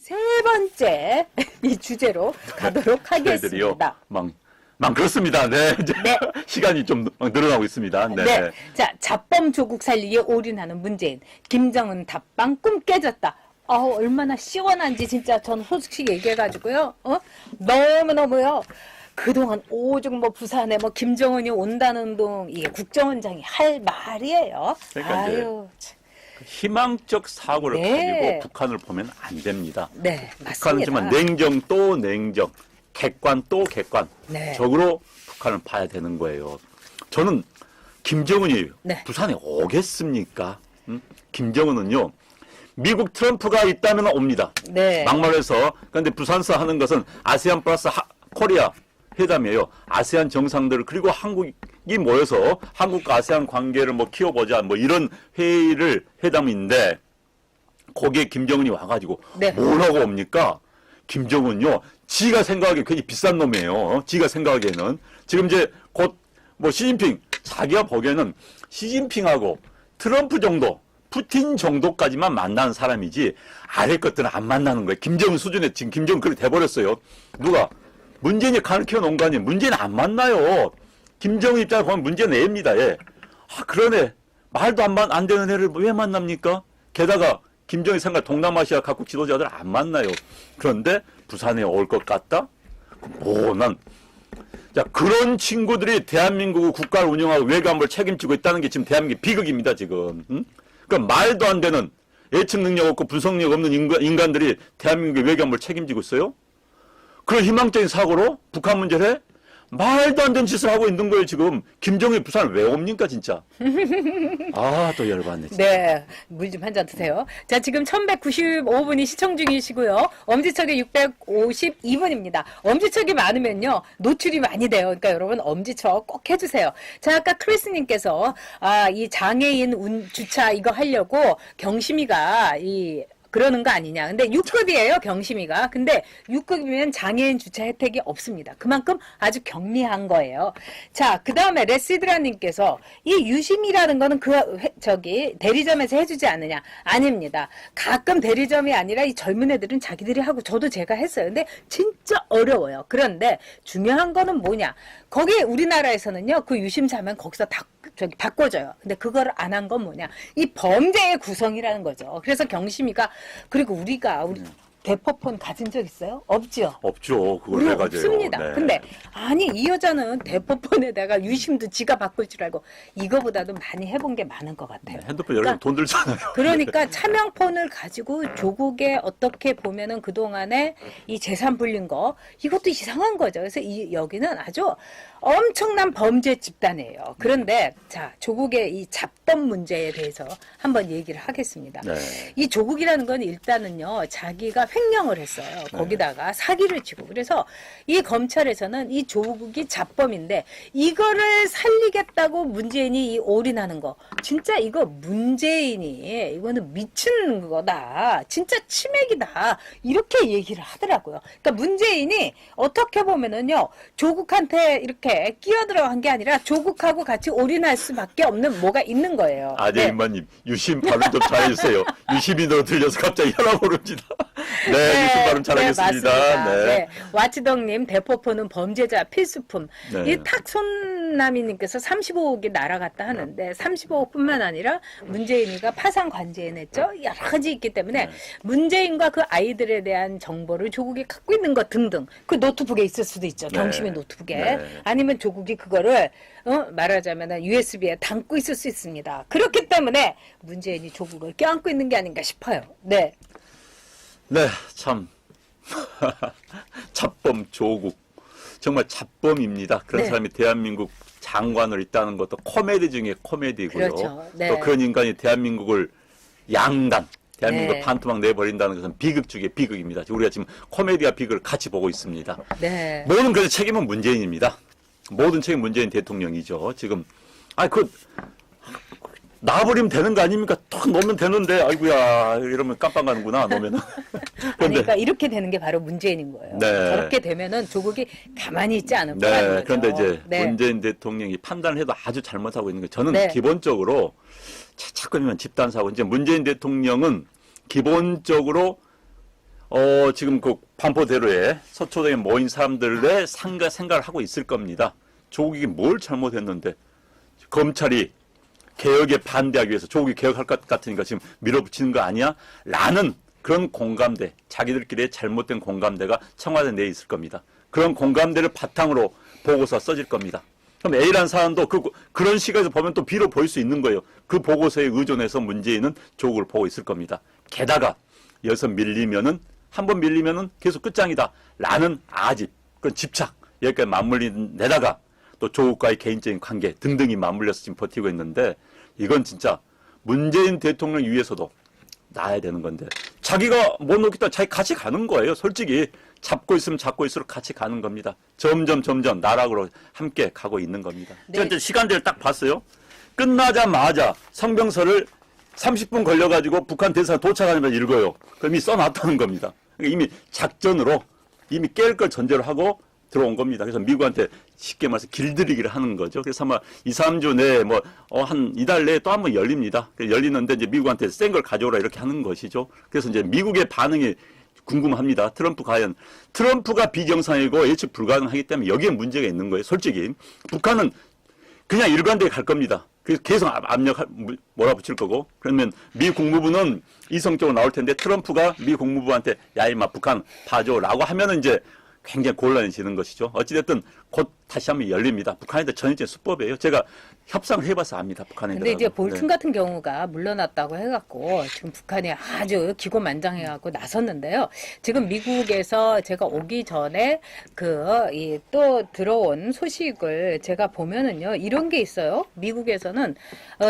세 번째 이 주제로 가도록 저희들이요, 하겠습니다. 그렇습니다. 네. 이제 네. 시간이 좀 늘어나고 있습니다. 네. 네. 자, 잡범 조국 살리기에 올인하는 문재인. 김정은 답방 꿈 깨졌다. 얼마나 시원한지 진짜 전 솔직히 얘기해가지고요. 너무너무요. 그동안 오죽 부산에 김정은이 온다는 둥 이게 국정원장이 할 말이에요. 그러니까 아유. 참. 희망적 사고를 네. 가지고 북한을 보면 안 됩니다. 네, 북한은 맞습니다. 정말 냉정 또 냉정, 객관 또 객관. 네. 적으로 북한을 봐야 되는 거예요. 저는 김정은이 네. 부산에 오겠습니까? 김정은은요, 미국 트럼프가 있다면 옵니다. 네. 막말로 해서. 그런데 부산서 하는 것은 아세안 플러스 코리아 회담이에요. 아세안 정상들 그리고 한국이 모여서 한국과 아세안 관계를 키워보자 이런 회담인데 거기에 김정은이 와가지고 네. 뭐라고 옵니까? 김정은요, 지가 생각하기에 괜히 비싼 놈이에요. 지가 생각하기에는 지금 이제 곧 시진핑 자기가 보기에는 시진핑하고 트럼프 정도, 푸틴 정도까지만 만나는 사람이지 아래 것들은 안 만나는 거예요. 김정은 수준에 지금 김정은 그렇게 돼버렸어요. 누가? 문재인이 간을 키워놓은 거 아니에요. 문재인은 안 만나요. 김정은 입장에 보면 문재인은 애입니다. 애. 그러네. 말도 안 되는 애를 왜 만납니까? 게다가 김정일 생각 동남아시아 각국 지도자들 안 만나요. 그런데 부산에 올 것 같다? 자, 그런 친구들이 대한민국 국가를 운영하고 외교안보를 책임지고 있다는 게 지금 대한민국 비극입니다, 지금. 그러니까 말도 안 되는 예측 능력 없고 분석력 없는 인간들이 대한민국의 외교안보를 책임지고 있어요? 그런 희망적인 사고로 북한 문제를 해? 말도 안 되는 짓을 하고 있는 거예요, 지금. 김정일 부산을 왜 옵니까, 진짜? 또 열받네, 진짜. 네. 물 좀 한 잔 드세요. 자, 지금 1195분이 시청 중이시고요. 엄지척이 652분입니다. 엄지척이 많으면요, 노출이 많이 돼요. 그러니까 여러분, 엄지척 꼭 해주세요. 자, 아까 크리스님께서, 이 장애인 주차 이거 하려고 경심이가 그러는 거 아니냐. 근데 6급이에요, 경심이가. 근데 6급이면 장애인 주차 혜택이 없습니다. 그만큼 아주 경미한 거예요. 자, 그 다음에 레시드라님께서 이 유심이라는 거는 대리점에서 해주지 않느냐. 아닙니다. 가끔 대리점이 아니라 이 젊은 애들은 자기들이 하고 저도 제가 했어요. 근데 진짜 어려워요. 그런데 중요한 거는 뭐냐. 거기 우리나라에서는요, 그 유심 사면 거기서 바꿔줘요. 근데 그걸 안 한 건 뭐냐. 이 범죄의 구성이라는 거죠. 그래서 경심이가, 그리고 우리 대포폰 가진 적 있어요? 없죠? 없죠. 그걸 우리 해가지고. 없습니다. 네. 근데 아니 이 여자는 대포폰에다가 유심도 지가 바꿀 줄 알고 이거보다도 많이 해본 게 많은 것 같아요. 핸드폰 여러 돈 들잖아요. 그러니까 차명폰을 가지고 조국에 어떻게 보면은 그동안에 이 재산 불린 거 이것도 이상한 거죠. 그래서 여기는 아주 엄청난 범죄 집단이에요. 그런데 자, 조국의 이 잡범 문제에 대해서 한번 얘기를 하겠습니다. 네. 이 조국이라는 건 일단은요, 자기가 횡령을 했어요. 거기다가 사기를 치고. 그래서 이 검찰에서는 이 조국이 잡범인데 이거를 살리겠다고 문재인이 올인하는 거. 진짜 이거 문재인이 이거는 미친 거다. 진짜 치맥이다. 이렇게 얘기를 하더라고요. 그러니까 문재인이 어떻게 보면은요, 조국한테 이렇게 끼어들어간 게 아니라 조국하고 같이 올인할 수밖에 없는 뭐가 있는 거예요. 네. 임마님, 유심 발음 좀 잘해주세요. 유심이 너 들려서 갑자기 혈압 오릅니다. 네, 유심 발음 잘하겠습니다. 네. 와치덕님, 대포폰은 범죄자 필수품. 네. 이 탁손남이님께서 35억이 날아갔다 하는데 35억뿐만 아니라 문재인이가 파산 관제에 냈죠. 여러 가지 있기 때문에 문재인과 그 아이들에 대한 정보를 조국이 갖고 있는 것 등등. 그 노트북에 있을 수도 있죠. 경심의 노트북에. 네. 아니면 조국이 그거를 말하자면 USB에 담고 있을 수 있습니다. 그렇기 때문에 문재인이 조국을 껴안고 있는 게 아닌가 싶어요. 네. 네, 참. 잡범 조국. 정말 잡범입니다. 그런 네. 사람이 대한민국 장관을 있다는 것도 코미디 중에 코미디고요. 그렇죠. 네. 또 그런 인간이 대한민국을 대한민국을 네. 반토막 내버린다는 것은 비극 중에 비극입니다. 우리가 지금 코미디와 비극을 같이 보고 있습니다. 네. 모든 그래서 책임은 문재인입니다. 모든 책임 문재인 대통령이죠. 지금 놔버리면 되는 거 아닙니까? 턱 놓으면 되는데 아이고야 이러면 깜빡 가는구나 놓으면은. 그러니까 이렇게 되는 게 바로 문재인인 거예요. 네. 저렇게 되면은 조국이 가만히 있지 않을 네. 거라는 거죠. 그런데 이제 네. 문재인 대통령이 판단을 해도 아주 잘못하고 있는 거. 저는 네. 기본적으로 자꾸면 집단 사고. 이제 문재인 대통령은 기본적으로 지금 그 반포대로에 서초동에 모인 사람들의 생각을 하고 있을 겁니다. 조국이 뭘 잘못했는데 검찰이 개혁에 반대하기 위해서 조국이 개혁할 것 같으니까 지금 밀어붙이는 거 아니야? 라는 그런 공감대, 자기들끼리의 잘못된 공감대가 청와대 내에 있을 겁니다. 그런 공감대를 바탕으로 보고서 써질 겁니다. 그럼 A라는 사람도 그런 시각에서 보면 또 B로 보일 수 있는 거예요. 그 보고서에 의존해서 문재인은 조국을 보고 있을 겁니다. 게다가 여기서 한번 밀리면은 계속 끝장이다. 라는 아집, 그런 집착, 여기까지 맞물린 데다가 또 조국과의 개인적인 관계 등등이 맞물려서 지금 버티고 있는데 이건 진짜 문재인 대통령 위해서도 나야 되는 건데 자기가 못 놓겠다 자기 같이 가는 거예요. 솔직히 잡고 있으면 잡고 있을수록 같이 가는 겁니다. 점점 나락으로 함께 가고 있는 겁니다. 네. 제가 시간대를 딱 봤어요. 끝나자마자 성명서를 30분 걸려가지고 북한 대사관 도착하자마자 읽어요. 그럼 이미 써놨다는 겁니다. 그러니까 이미 작전으로 이미 깰 걸 전제로 하고 들어온 겁니다. 그래서 미국한테 쉽게 말해서 길들이기를 하는 거죠. 그래서 아마 2, 3주 내에 한 이달 내에 또 한 번 열립니다. 열리는데 이제 미국한테 센 걸 가져오라 이렇게 하는 것이죠. 그래서 이제 미국의 반응이 궁금합니다. 트럼프가 비정상이고 예측 불가능하기 때문에 여기에 문제가 있는 거예요. 솔직히 북한은 그냥 일관되게 갈 겁니다. 그래서 계속 몰아붙일 거고 그러면 미 국무부는 이성적으로 나올 텐데 트럼프가 미 국무부한테 야 이마 북한 봐줘라고 하면은 이제 굉장히 곤란해지는 것이죠. 어찌됐든 곧 다시 한번 열립니다. 북한에 대한 전형적인 수법이에요. 제가 협상을 해봐서 압니다. 북한에 대해서. 근데 이제 볼튼 같은 경우가 물러났다고 해갖고 지금 북한이 아주 기고만장해갖고 나섰는데요. 지금 미국에서 제가 오기 전에 또 들어온 소식을 제가 보면은요. 이런 게 있어요. 미국에서는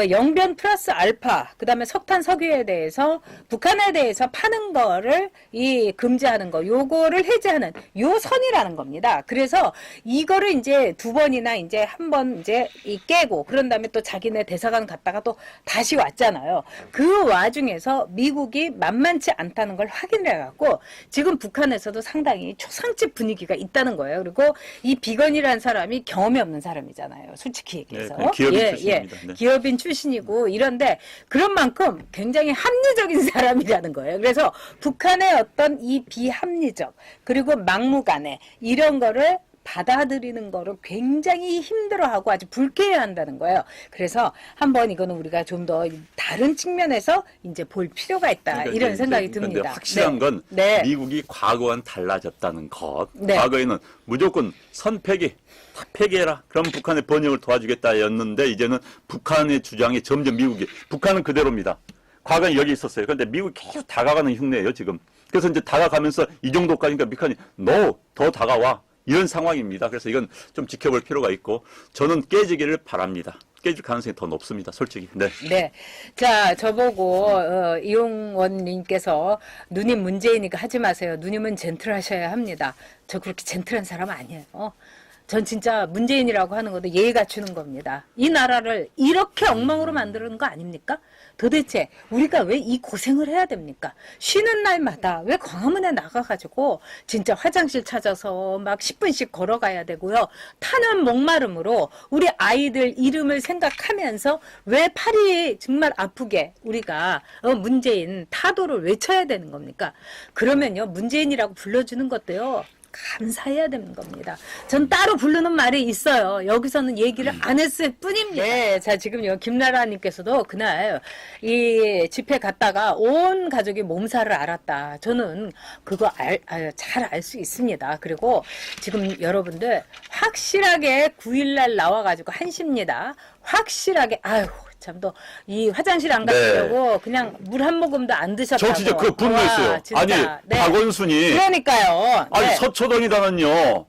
영변 플러스 알파 그다음에 석탄 석유에 대해서 북한에 대해서 파는 거를 금지하는 거 요거를 해제하는 요 선이라는 겁니다. 그래서 이거를 이제 두 번이나 이제 한 번 이제 깨고 그런 다음에 또 자기네 대사관 갔다가 또 다시 왔잖아요. 그 와중에서 미국이 만만치 않다는 걸 확인을 해갖고 지금 북한에서도 상당히 초상집 분위기가 있다는 거예요. 그리고 이 비건이라는 사람이 경험이 없는 사람이잖아요. 솔직히 얘기해서. 네, 기업인 출신입니다. 네. 기업인 출신이고 이런데 그런 만큼 굉장히 합리적인 사람이라는 거예요. 그래서 북한의 어떤 이 비합리적 그리고 막무가내 이런 거를 받아들이는 거를 굉장히 힘들어하고 아주 불쾌해한다는 거예요. 그래서 한번 이거는 우리가 좀 더 다른 측면에서 이제 볼 필요가 있다 그러니까 이런 생각이 듭니다. 확실한 건 미국이 과거와는 달라졌다는 것. 과거에는 무조건 폐기해라. 그럼 북한의 번영을 도와주겠다였는데 이제는 북한의 주장이 점점 북한은 그대로입니다. 과거에 여기 있었어요. 그런데 미국이 계속 다가가는 흉내예요 지금. 그래서 이제 다가가면서 이 정도까지니까 북한이 더 다가와. 이런 상황입니다. 그래서 이건 좀 지켜볼 필요가 있고 저는 깨지기를 바랍니다. 깨질 가능성이 더 높습니다. 솔직히. 네. 네. 자, 저보고 이용원님께서 누님 문재인이니까 하지 마세요. 누님은 젠틀하셔야 합니다. 저 그렇게 젠틀한 사람 아니에요. 전 진짜 문재인이라고 하는 것도 예의 갖추는 겁니다. 이 나라를 이렇게 엉망으로 만드는 거 아닙니까? 도대체 우리가 왜 이 고생을 해야 됩니까? 쉬는 날마다 왜 광화문에 나가가지고 진짜 화장실 찾아서 막 10분씩 걸어가야 되고요. 타는 목마름으로 우리 아이들 이름을 생각하면서 왜 팔이 정말 아프게 우리가 문재인 타도를 외쳐야 되는 겁니까? 그러면요 문재인이라고 불러주는 것도요. 감사해야 되는 겁니다. 전 따로 부르는 말이 있어요. 여기서는 얘기를 안 했을 뿐입니다. 네, 자 지금 김나라님께서도 그날 이 집회 갔다가 온 가족이 몸살을 앓았다. 저는 그거 잘 알 수 있습니다. 그리고 지금 여러분들 확실하게 9일날 나와가지고 한시입니다. 확실하게 참도 이 화장실 안 가시려고 그냥 물 한 모금도 안 드셨다고. 저 진짜 그 분노했어요. 아니 박원순이 그러니까요. 아니 서초동에다는요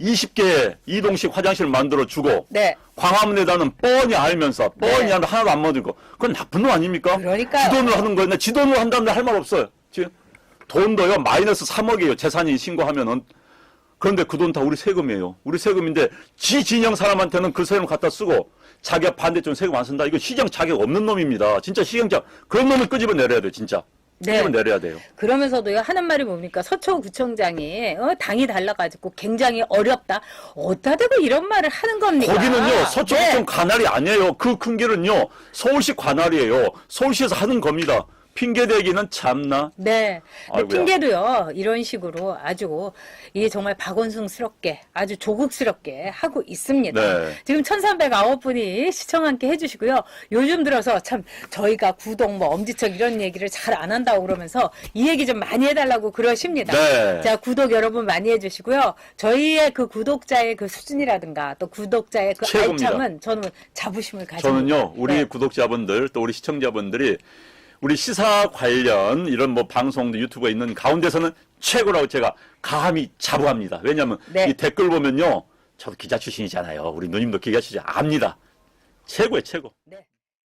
20개 이동식 화장실 만들어 주고 광화문에다는 뻔히 알면서 뻔히 하면 하나도 안 만들고 그건 나쁜 놈 아닙니까? 그러니까요. 지돈으로 하는 거예요. 지돈으로 한다는데 할 말 없어요. 지금 돈도요 마이너스 3억이에요. 재산이 신고하면은. 그런데 그 돈 다 우리 세금이에요. 우리 세금인데 진영 사람한테는 그 세금 갖다 쓰고 자기가 반대쪽 세금 안 쓴다. 이거 시정 자격 없는 놈입니다. 진짜 시정자 그런 놈을 끄집어 내려야 돼요. 진짜. 끄집어 내려야 돼요. 그러면서도요 하는 말이 뭡니까? 서초구청장이 당이 달라가지고 굉장히 어렵다. 어디다 대고 이런 말을 하는 겁니까? 거기는요 서초구청 관할이 아니에요. 그 큰 길은요 서울시 관할이에요. 서울시에서 하는 겁니다. 핑계대기는 참나. 네. 근데 아이고야. 핑계도요, 이런 식으로 아주, 이게 정말 박원순스럽게, 아주 조국스럽게 하고 있습니다. 네. 지금 1309분이 시청 함께 해주시고요. 요즘 들어서 참, 저희가 구독, 뭐, 엄지척 이런 얘기를 잘 안 한다고 그러면서 이 얘기 좀 많이 해달라고 그러십니다. 네. 자, 구독 여러분 많이 해주시고요. 저희의 그 구독자의 그 수준이라든가, 또 구독자의 그 최고입니다. 알참은 저는 자부심을 가집니다. 저는요, 우리 네. 구독자분들, 또 우리 시청자분들이 우리 시사 관련 이런 뭐 방송도 유튜브가 있는 가운데서는 최고라고 제가 감히 자부합니다. 왜냐하면 네. 이 댓글 보면요, 저도 기자 출신이잖아요. 우리 누님도 기자 출신 압니다. 최고예요, 최고. 네.